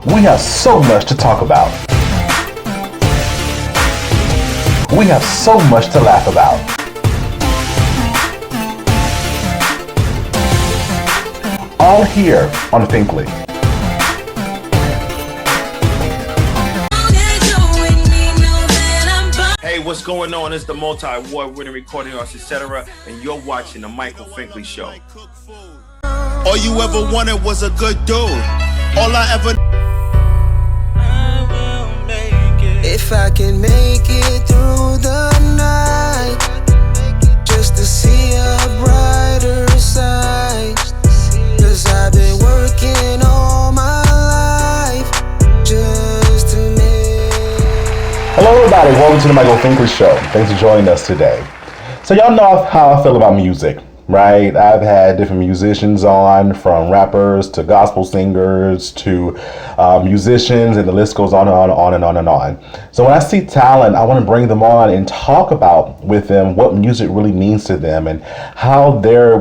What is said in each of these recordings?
We have so much to talk about. We have so much to laugh about. All here on Finkley. Hey, what's going on? It's the multi-award winning recording artist, etc., and you're watching the Michael Finkley Show. All you ever wanted was a good dude. All I ever. If I can make it through the night, just to see a brighter side, 'cause I've been working all my life just to make. Hello everybody, welcome to the Michael Finkley Show. Thanks for joining us today. So y'all know how I feel about music, right? I've had different musicians on, from rappers to gospel singers to musicians, and the list goes on and on and on and on and on. So when I see talent, I want to bring them on and talk about with them what music really means to them and how their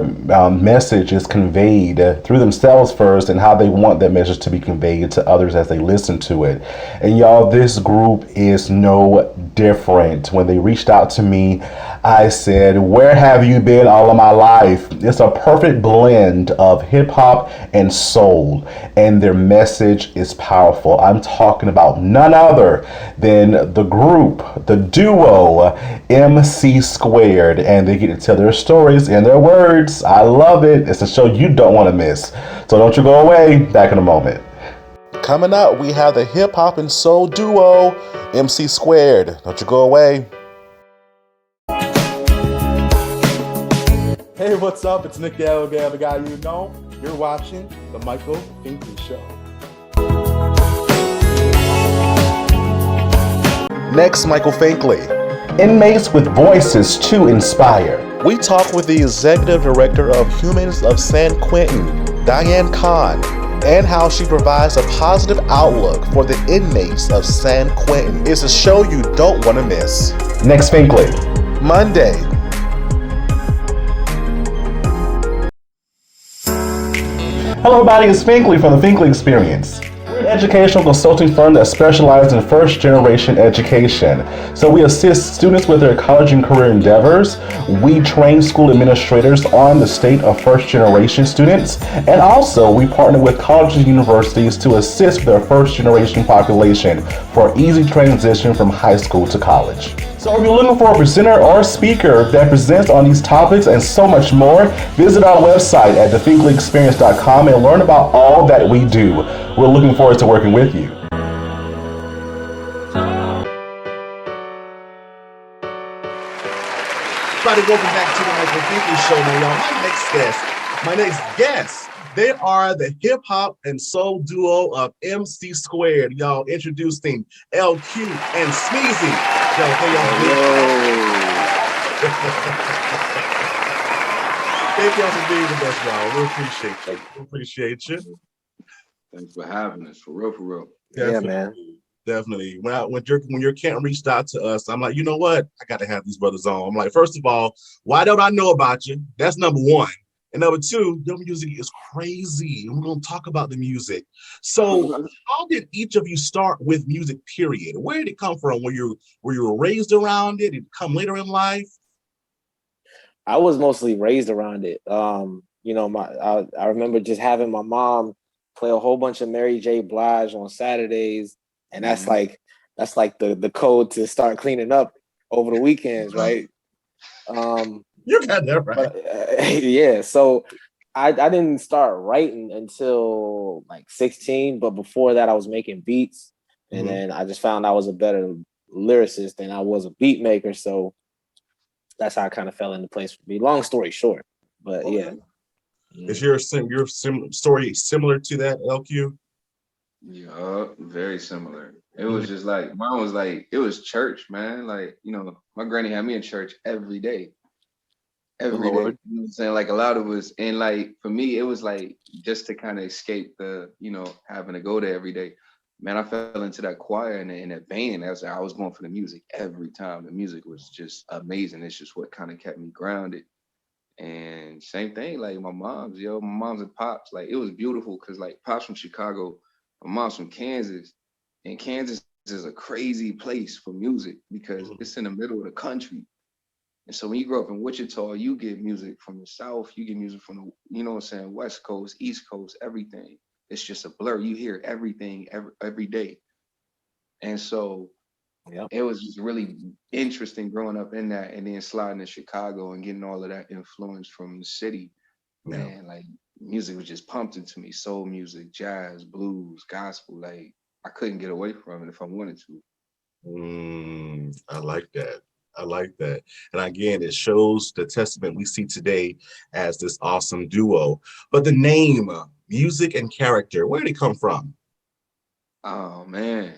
message is conveyed through themselves first, and how they want that message to be conveyed to others as they listen to it. And y'all, this group is no different. When they reached out to me, I said, where have you been all of my life? It's a perfect blend of hip hop and soul, and their message is powerful. I'm talking about none other than the group, the duo, MC², and they get to tell their stories in their words. I love it. It's a show you don't want to miss. So don't you go away. Back in a moment. Coming up, we have the hip hop and soul duo, MC². Don't you go away. Hey, what's up? It's Nick Gallo, the guy you know. You're watching the Michael Finkley Show. Next, Michael Finkley. Inmates with voices to inspire. We talk with the executive director of Humans of San Quentin, Diane Kahn, and how she provides a positive outlook for the inmates of San Quentin. It's a show you don't want to miss. Next, Finkley. Monday. Hello everybody, it's Finkley from the Finkley Experience. We're an educational consulting firm that specializes in first generation education. So we assist students with their college and career endeavors. We train school administrators on the state of first generation students. And also we partner with colleges and universities to assist with their first generation population for easy transition from high school to college. So if you're looking for a presenter or speaker that presents on these topics and so much more, visit our website at thefinkleyexperience.com and learn about all that we do. We're looking forward to working with you. Everybody, welcome back to the Michael Finkley Show, man, y'all. My next guest, they are the hip hop and soul duo of MC². Y'all, introducing LQ and Sneezy. Yo, hey, y'all. Thank y'all for being with us, y'all. We appreciate you. Thanks for having us. For real. Definitely, Yeah, man. Definitely. When your camp reached out to us, I'm like, you know what? I got to have these brothers on. I'm like, first of all, why don't I know about you? That's number one. And number two, your music is crazy. We're going to talk about the music. So how did each of you start with music, period? Where did it come from? Were you raised around it? Did it come later in life? I was mostly raised around it. I remember just having my mom play a whole bunch of Mary J. Blige on Saturdays. And that's like the code to start cleaning up over the weekends, right? You got that right. But, yeah, so I didn't start writing until like 16, but before that I was making beats, and then I just found I was a better lyricist than I was a beat maker, so that's how I kind of fell into place for me. Long story short, but okay. Yeah. Is your story similar to that, LQ? Yeah, very similar. It was just like, mine was like, it was church, man. Like, my granny had me in church every day. Every day. You know what I'm saying? Like, a lot of us, and like, for me, it was like, just to kind of escape the, having to go there every day. Man, I fell into that choir and that band. I was going for the music every time. The music was just amazing. It's just what kind of kept me grounded. And same thing, like my mom's and pops, like it was beautiful because like pops from Chicago, My mom's from Kansas, and Kansas is a crazy place for music because it's in the middle of the country. And so when you grow up in Wichita, you get music from the South, you get music from the, you know what I'm saying, West Coast, East Coast, everything. It's just a blur. You hear everything every day. And so it was just really interesting growing up in that, and then sliding to Chicago and getting all of that influence from the city. Man, like music was just pumped into me. Soul music, jazz, blues, gospel. Like I couldn't get away from it if I wanted to. I like that. I like that. And again, it shows the testament we see today as this awesome duo. But the name, music and character, where did it come from? Oh man.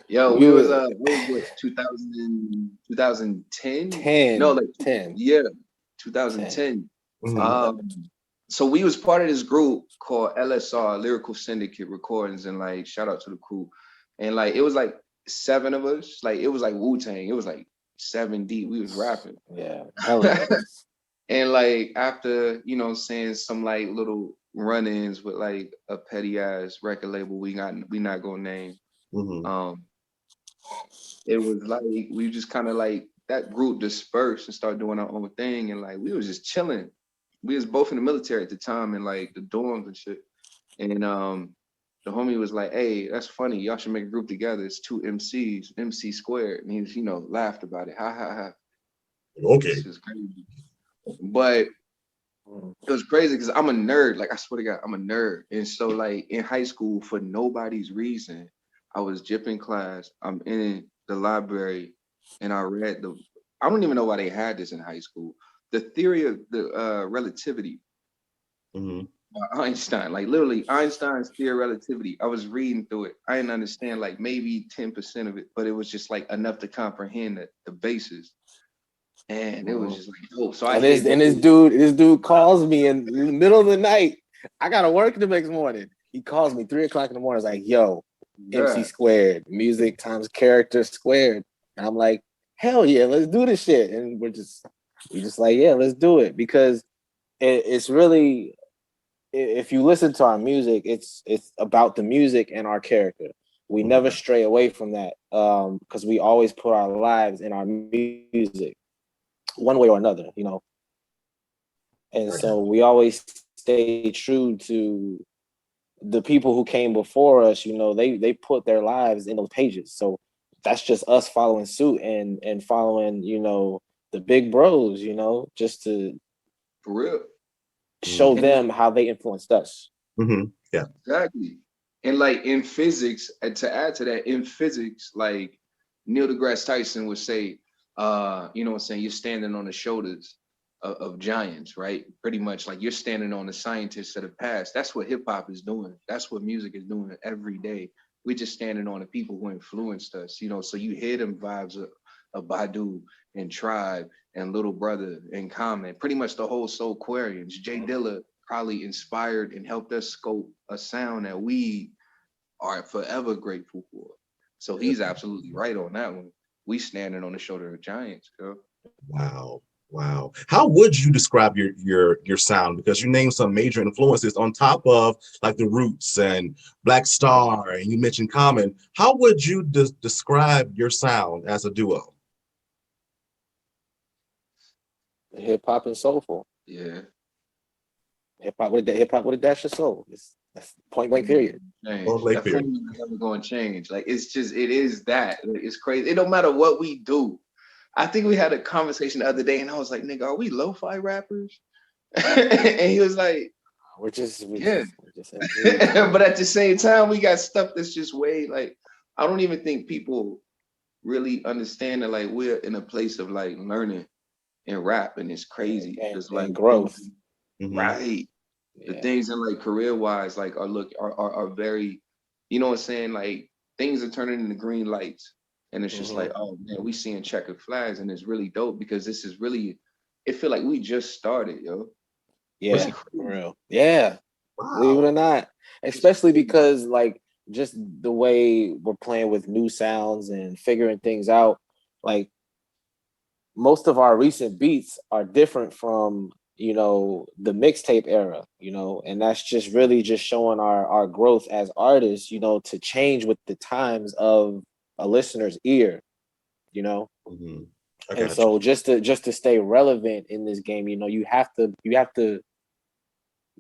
Yo, we was what, 2010? 10. No, like 10. Yeah, 2010. 10. So we was part of this group called LSR, Lyrical Syndicate Recordings, and like shout out to the crew. And like it was like 7 of us. Like it was like Wu-Tang. It was like 7 deep. We was rapping. Yeah. And like after, you know, saying some like little run-ins with like a petty ass record label we not gonna name. It was like we just kind of like that group dispersed and started doing our own thing, and like we was just chilling. We was both in the military at the time and like the dorms and shit. And the homie was like, "Hey, that's funny. Y'all should make a group together. It's 2 MCs, MC². And he was, you know, laughed about it. Ha ha ha. Okay. This is crazy. But it was crazy because I'm a nerd. Like I swear to God, I'm a nerd. And so like in high school, for nobody's reason, I was jipping class. I'm in the library and I read I don't even know why they had this in high school. The theory of the relativity by Einstein, like literally Einstein's theory of relativity. I was reading through it. I didn't understand like maybe 10% of it, but it was just like enough to comprehend the basis. And it was just like dope. So this dude calls me in the middle of the night. I gotta work the next morning. He calls me 3 o'clock in the morning. It's like, yo, MC², music times character squared. And I'm like, hell yeah, let's do this shit. And we just like, yeah, let's do it. Because it's really, if you listen to our music, it's about the music and our character. We never stray away from that because we always put our lives in our music, one way or another, you know. And so we always stay true to the people who came before us. You know, they put their lives in those pages. So that's just us following suit and following, you know, the big bros, you know, just to for real show them how they influenced us. Yeah, exactly. And like in physics, and to add to that, in physics, like Neil deGrasse Tyson would say, you know what I'm saying, you're standing on the shoulders of giants, right? Pretty much like you're standing on the scientists of the past. That's what hip hop is doing. That's what music is doing every day. We're just standing on the people who influenced us, you know. So you hear them vibes of Badu and Tribe and Little Brother and Common, pretty much the whole Soulquarians. Jay Dilla probably inspired and helped us scope a sound that we are forever grateful for. So he's absolutely right on that one. We standing on the shoulder of giants, girl. Wow. How would you describe your sound? Because you named some major influences on top of like the Roots and Black Star, and you mentioned Common. How would you describe your sound as a duo? Hip hop and soulful. Yeah. Hip hop with a dash of soul. That's point blank period. That formula is never going to change. Like it is that. It's crazy. It don't matter what we do. I think we had a conversation the other day, and I was like, "Nigga, are we lo-fi rappers?" And he was like, "We're just But at the same time, we got stuff that's just way like I don't even think people really understand that like we're in a place of like learning and rap, and it's crazy. It's like growth, right? The things in like career wise, like are very, you know what I'm saying? Like things are turning into green lights. And it's just like, oh man, we seeing checkered flags, and it's really dope because this is really, it feel like we just started, yo. Yeah, for real. Yeah, believe it or not. Especially because like just the way we're playing with new sounds and figuring things out, like most of our recent beats are different from you know, the mixtape era, you know, and that's just really just showing our growth as artists, you know, to change with the times of a listener's ear, you know. Mm-hmm. And so just to stay relevant in this game, you know, you have to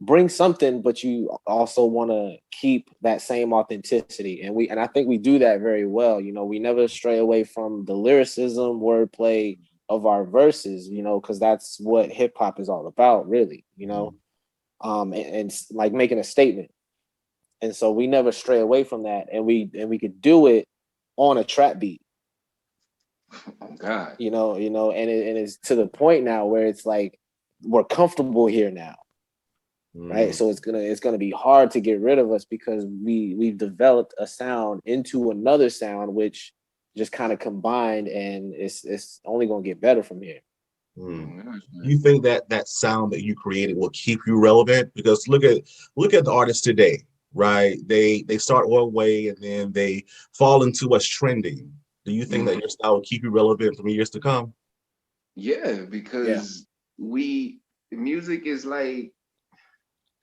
bring something, but you also want to keep that same authenticity. And I think we do that very well. You know, we never stray away from the lyricism, wordplay of our verses, you know, because that's what hip hop is all about, really, you know. And like making a statement. And so we never stray away from that. And we could do it on a trap beat. Oh God. You know, and it's to the point now where it's like we're comfortable here now. Right. So it's gonna be hard to get rid of us because we've developed a sound into another sound which just kind of combined, and it's only gonna get better from here. You think that sound that you created will keep you relevant? Because look at the artists today, right? They start one way and then they fall into what's trending. Do you think that your style will keep you relevant for years to come? Yeah, because music is like,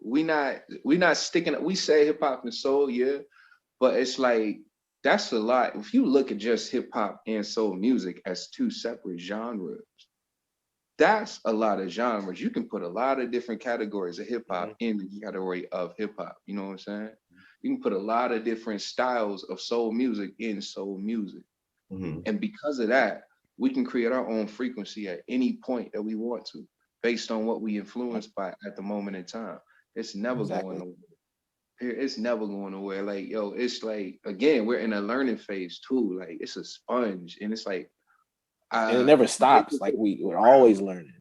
we not sticking. We say hip hop and soul, yeah, but it's like that's a lot. If you look at just hip hop and soul music as two separate genres, that's a lot of genres. You can put a lot of different categories of hip hop in the category of hip hop. You know what I'm saying? You can put a lot of different styles of soul music in soul music, and because of that, we can create our own frequency at any point that we want to, based on what we influenced by at the moment in time. It's never going nowhere. It's never going nowhere. Like, yo, it's like, again, we're in a learning phase too. Like, it's a sponge, and it's like, and it never stops. Like we're always learning.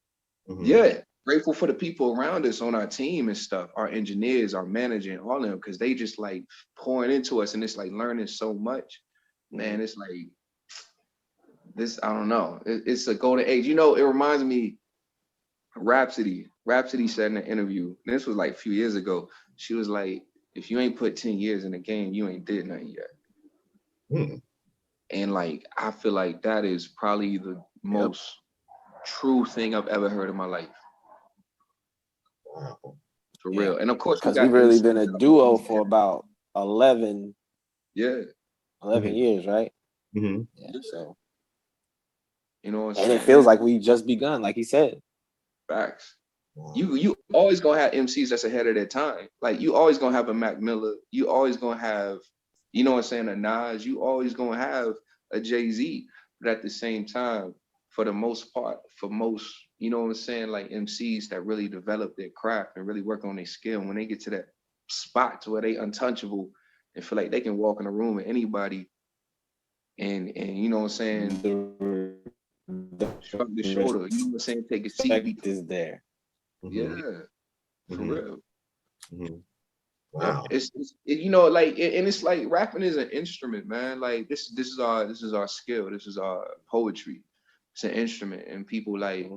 Yeah, grateful for the people around us on our team and stuff, our engineers, our manager, all of them, because they just like pouring into us, and it's like learning so much. Man, it's like this. I don't know. It's a golden age. You know, it reminds me. Rhapsody said in an interview, and this was like a few years ago, she was like, if you ain't put 10 years in the game, you ain't did nothing yet. And like, I feel like that is probably the most true thing I've ever heard in my life. For real. And of course, because we've really been a duo for about 11 years, right? Yeah, so, you know what I'm and saying? it feels like we just begun, like he said. Facts. You always gonna have MCs that's ahead of their time. Like, you always gonna have a Mac Miller. You always gonna have, you know what I'm saying, a Nas. You always gonna have a Jay-Z. But at the same time, for the most part, for most, you know what I'm saying, like MCs that really develop their craft and really work on their skill, when they get to that spot to where they untouchable and feel like they can walk in a room with anybody and you know what I'm saying, shrug the shoulder, you know what I'm saying, take a seat. Is there. Yeah, for real. Wow. It's you know, like, and it's like rapping is an instrument, man. Like, this is our skill. This is our poetry. It's an instrument, and people like,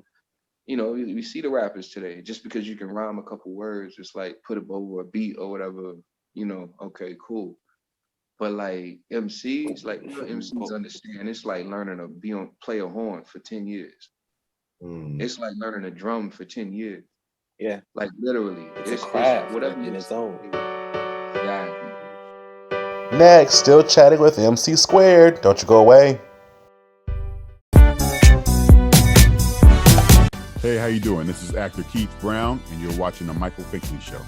you know, we see the rappers today. Just because you can rhyme a couple words, just like put it over a beat or whatever, you know, okay, cool. But like MCs, like real MCs understand, it's like learning to play a horn for 10 years. It's like learning a drum for 10 years. Yeah. Like, literally. It's a craft whatever in its own. Exactly. Next, still chatting with MC². Don't you go away. Hey, how you doing? This is actor Keith Brown, and you're watching The Michael Finkley Show.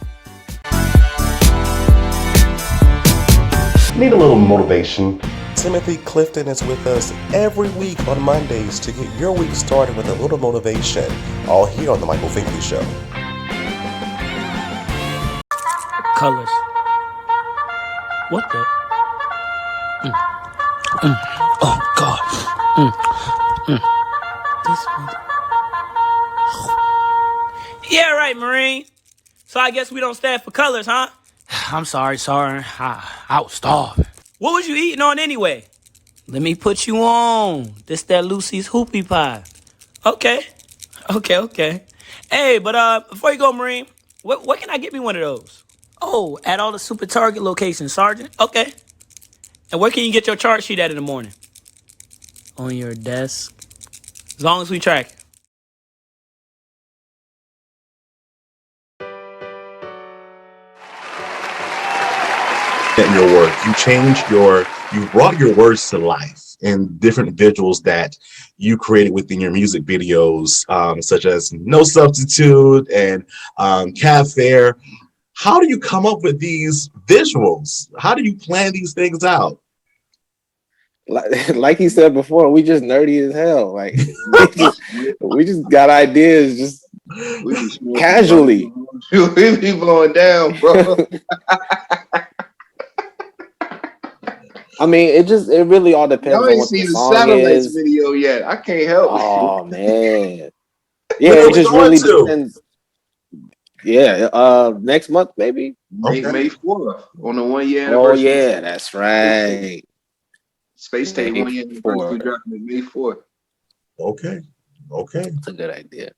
Need a little motivation? Timothy Clifton is with us every week on Mondays to get your week started with a little motivation, all here on The Michael Finkley Show. Colors. What the? Oh, God. This one. Yeah, right, Marine. So I guess we don't stand for colors, huh? I'm sorry. I was starving. What was you eating on anyway? Let me put you on. This that Lucy's hoopie pie. Okay. Hey, but before you go, Marine, what can I get me one of those? Oh, at all the Super Target locations, Sergeant. Okay. And where can you get your chart sheet at in the morning? On your desk. As long as we track it. you brought your words to life in different visuals that you created within your music videos, such as No Substitute and Cab Fare. How do you come up with these visuals? How do you plan these things out? Like he said before, we just nerdy as hell. Like we just got ideas just casually. We be blowing down, bro. I mean, it really all depends Y'all on ain't what seen the the song Satellites is. video yet. I can't help it. Oh man, yeah, it just really depends. Yeah, next month maybe. May 4th on the 1 year Oh anniversary. yeah, that's right. Space State 1 year anniversary dropping May 4th. Okay. That's a good idea.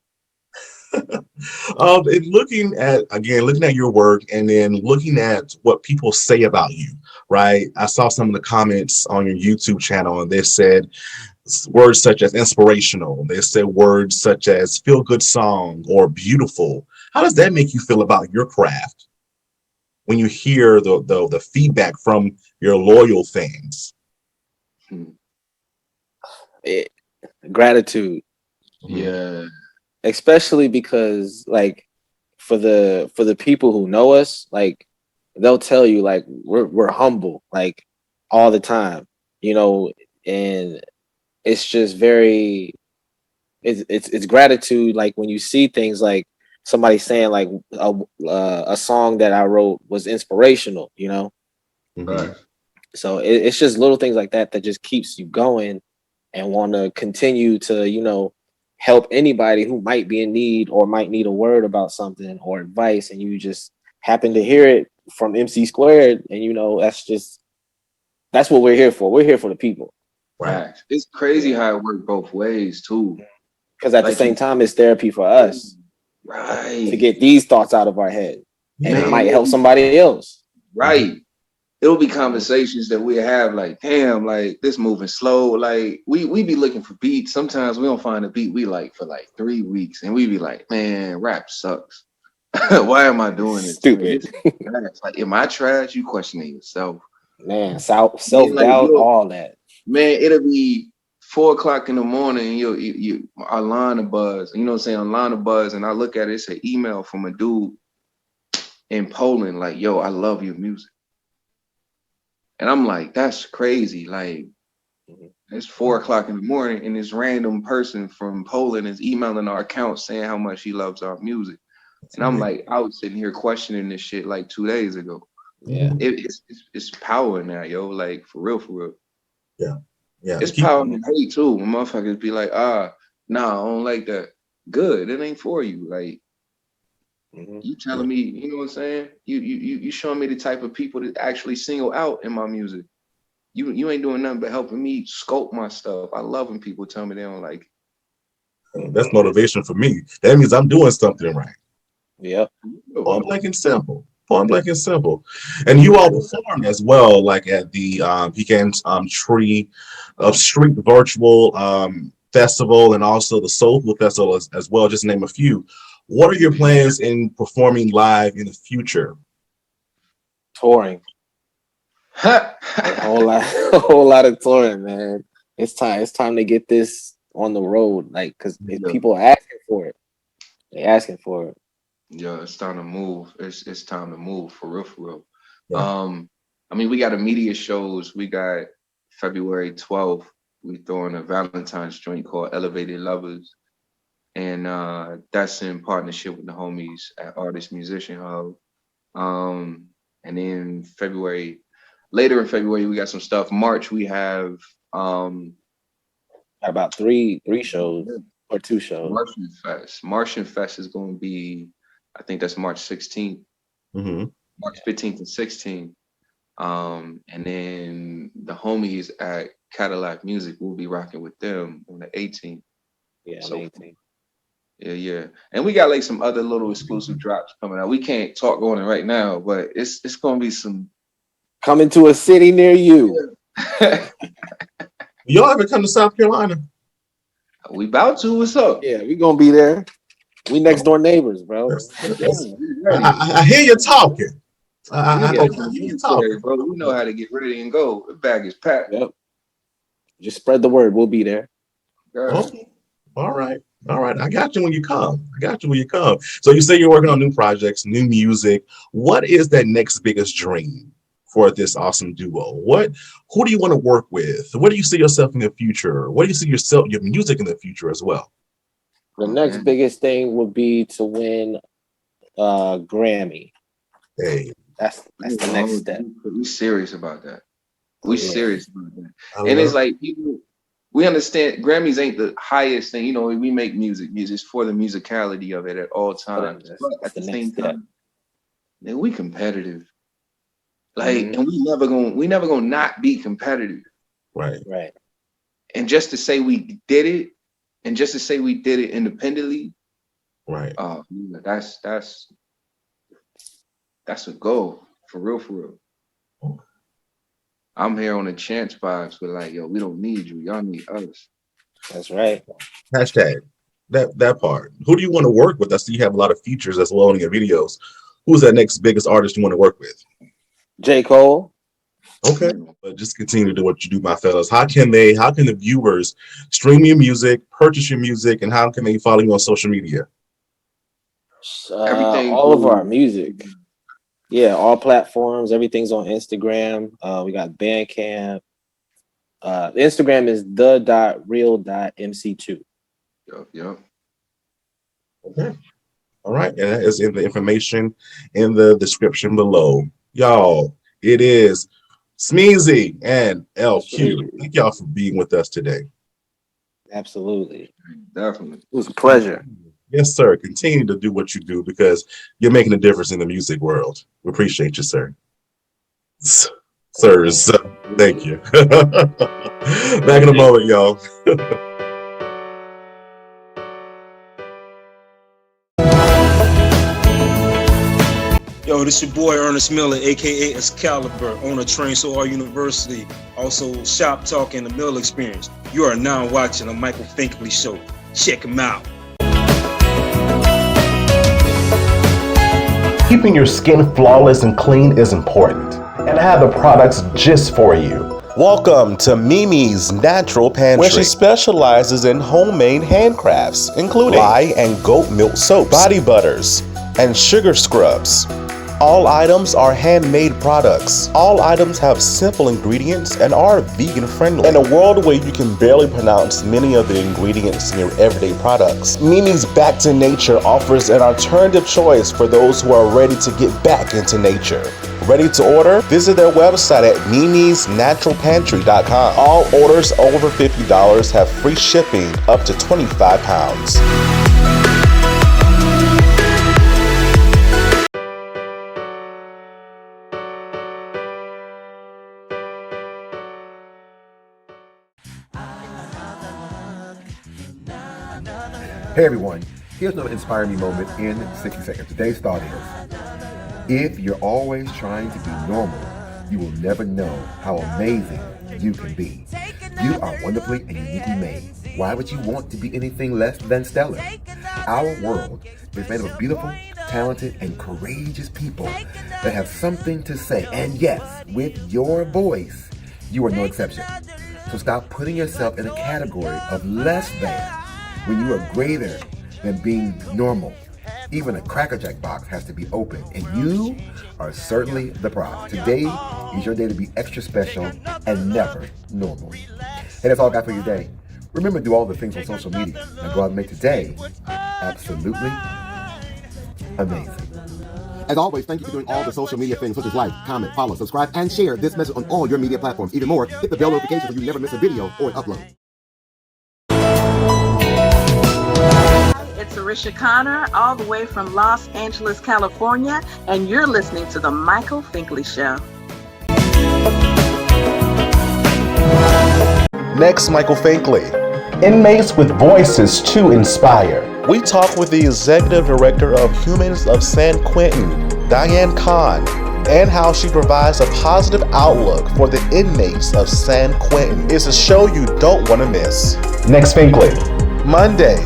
And looking at your work and then looking at what people say about you, right? I saw some of the comments on your YouTube channel and they said words such as inspirational. They said words such as feel good song or beautiful. How does that make you feel about your craft when you hear the feedback from your loyal fans? Gratitude. Yeah. Especially because like for the people who know us, like they'll tell you like we're humble like all the time, you know, and it's just very it's gratitude. Like when you see things like somebody saying like a song that I wrote was inspirational, you know. Right. So it's just little things like that just keeps you going and want to continue to, you know, help anybody who might be in need or might need a word about something or advice, and you just happen to hear it from MC², and you know that's what we're here for. We're here for the people. Right. It's crazy how it worked both ways too. Because at the same time, it's therapy for us, right? To get these thoughts out of our head, and it might help somebody else, right? It'll be conversations that we have like, damn, like this moving slow. Like we be looking for beats. Sometimes we don't find a beat we like for like 3 weeks, and we be like, man, rap sucks. Why am I doing this? Stupid. Like, am I trash? You questioning yourself, man. Self-doubt, all that. Man, it'll be 4 o'clock in the morning. You our line of buzz. You know what I'm saying? On line of buzz, and I look at it. It's an email from a dude in Poland. Like, yo, I love your music. And I'm like, that's crazy. Like, it's 4 o'clock in the morning, and this random person from Poland is emailing our account saying how much he loves our music. And I'm like, I was sitting here questioning this shit like 2 days ago. Yeah, it's power in that, yo. Like for real. Yeah. It's power in hate too. When motherfuckers be like, nah, I don't like that. Good, it ain't for you. Like. You telling me, you know what I'm saying? You showing me the type of people that actually single out in my music. You ain't doing nothing but helping me scope my stuff. I love when people tell me they don't like it. That's motivation for me. That means I'm doing something right. Yeah. Point blank and simple. And you all performed as well, like at the Pecan Tree of Street Virtual Festival and also the Soulful Festival as well, just to name a few. What are your plans in performing live in the future? Touring. a whole lot of touring, man. It's time to get this on the road, like, because people are asking for it. They're asking for it. Yeah, it's time to move. It's time to move for real. Yeah. I mean, we got immediate shows. We got February 12th. We throwing a Valentine's joint called Elevated Lovers. And that's in partnership with the homies at Artist Musician Hub. And then later in February, we got some stuff. March, we have about three shows or 2 shows. Martian Fest is going to be, I think that's March 16th, March 15th and 16th. And then the homies at Cadillac Music, we'll be rocking with them on the 18th. Yeah, so, 18th. Yeah. And we got like some other little exclusive drops coming out. We can't talk on it right now, but it's gonna be some coming to a city near you. Y'all ever come to South Carolina? We about to. What's up? Yeah, we gonna be there. We next door neighbors, bro. I hear you talking. I hope you talk. Bro, we know how to get ready and go. The bag is packed. Yep. Just spread the word. We'll be there. Okay. All right. I got you when you come. So you say you're working on new projects, new music. What is that next biggest dream for this awesome duo? Who do you want to work with? Where do you see yourself in the future? Where do you see your music in the future as well? The next biggest thing would be to win Grammy. Hey, that's the next step. We serious about that. Serious about that. And it's like people, we understand Grammys ain't the highest thing. You know, we make music. Music's for the musicality of it at all times. But at the same time, man, we competitive. Like, and we never gonna not be competitive. Right. And just to say we did it, and just to say we did it independently, right? That's a goal for real. I'm here on the chance vibes, but like, yo, we don't need you. Y'all need us. That's right. Hashtag that part. Who do you want to work with? I see you have a lot of features as well in your videos. Who's that next biggest artist you want to work with? J. Cole. Okay, but just continue to do what you do, my fellas. How can the viewers stream your music, purchase your music, and how can they follow you on social media? Everything, all of our music. Yeah, all platforms. Everything's on Instagram. We got Bandcamp. Instagram is the.real.mc2. Yep. Okay. All right, and that is in the information in the description below. Y'all, it is Smeezy and LQ. Thank y'all for being with us today. Absolutely. Definitely. It was a pleasure. Yes, sir. Continue to do what you do because you're making a difference in the music world. We appreciate you, sir. Sirs, thank you. Back in a moment, y'all. Yo, this your boy Earnest Miller, aka Excalibur, owner of Train So Are University, also Shop Talk and the Mill Experience. You are now watching the Michael Finkley Show. Check him out. Keeping your skin flawless and clean is important, and I have the products just for you. Welcome to Mimi's Natural Pantry, where she specializes in homemade handcrafts, including lye and goat milk soaps, body butters, and sugar scrubs. All items are handmade products. All items have simple ingredients and are vegan friendly. In a world where you can barely pronounce many of the ingredients in your everyday products, Mimi's Back to Nature offers an alternative choice for those who are ready to get back into nature. Ready to order? Visit their website at mimisnaturalpantry.com. All orders over $50 have free shipping up to 25 pounds. Hey everyone, here's another Inspire Me moment in 60 seconds. Today's thought is, if you're always trying to be normal, you will never know how amazing you can be. You are wonderfully and uniquely made. Why would you want to be anything less than stellar? Our world is made of beautiful, talented, and courageous people that have something to say. And yes, with your voice, you are no exception. So stop putting yourself in a category of less than when you are greater than being normal. Even a Cracker Jack box has to be open, and you are certainly the prize. Today is your day to be extra special and never normal. And that's all I got for you today. Remember to do all the things on social media and go out and make today absolutely amazing. As always, thank you for doing all the social media things such as like, comment, follow, subscribe, and share this message on all your media platforms. Even more, hit the bell notification so you never miss a video or an upload. It's Arischa Conner, all the way from Los Angeles, California, and you're listening to The Michael Finkley Show. Next, Michael Finkley. Inmates with voices to inspire. We talk with the executive director of Humans of San Quentin, Diane Kahn, and how she provides a positive outlook for the inmates of San Quentin. It's a show you don't want to miss. Next, Finkley. Monday.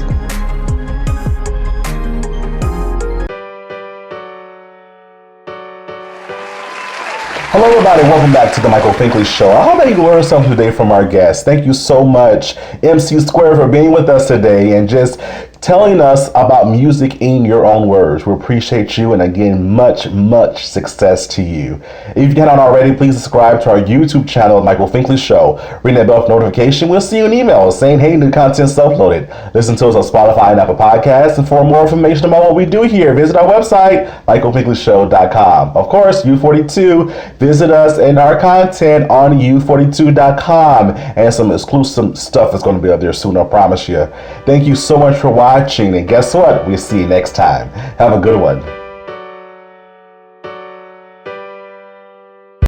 Hello, everybody. Welcome back to the Michael Finkley Show. I hope that you learned something today from our guests. Thank you so much, MC² for being with us today and just telling us about music in your own words. We appreciate you, and again, much success to you. If you haven't already, please subscribe to our YouTube channel, Michael Finkley Show. Ring that bell for notification. We'll see you in emails saying, hey, new content's uploaded. Listen to us on Spotify and Apple Podcasts. And for more information about what we do here, visit our website, michaelfinkley.show.com. Of course, YOU42. Visit us and our content on YOU42.com. And some exclusive stuff is going to be up there soon, I promise you. Thank you so much for watching. And guess what? We'll see you next time. Have a good one.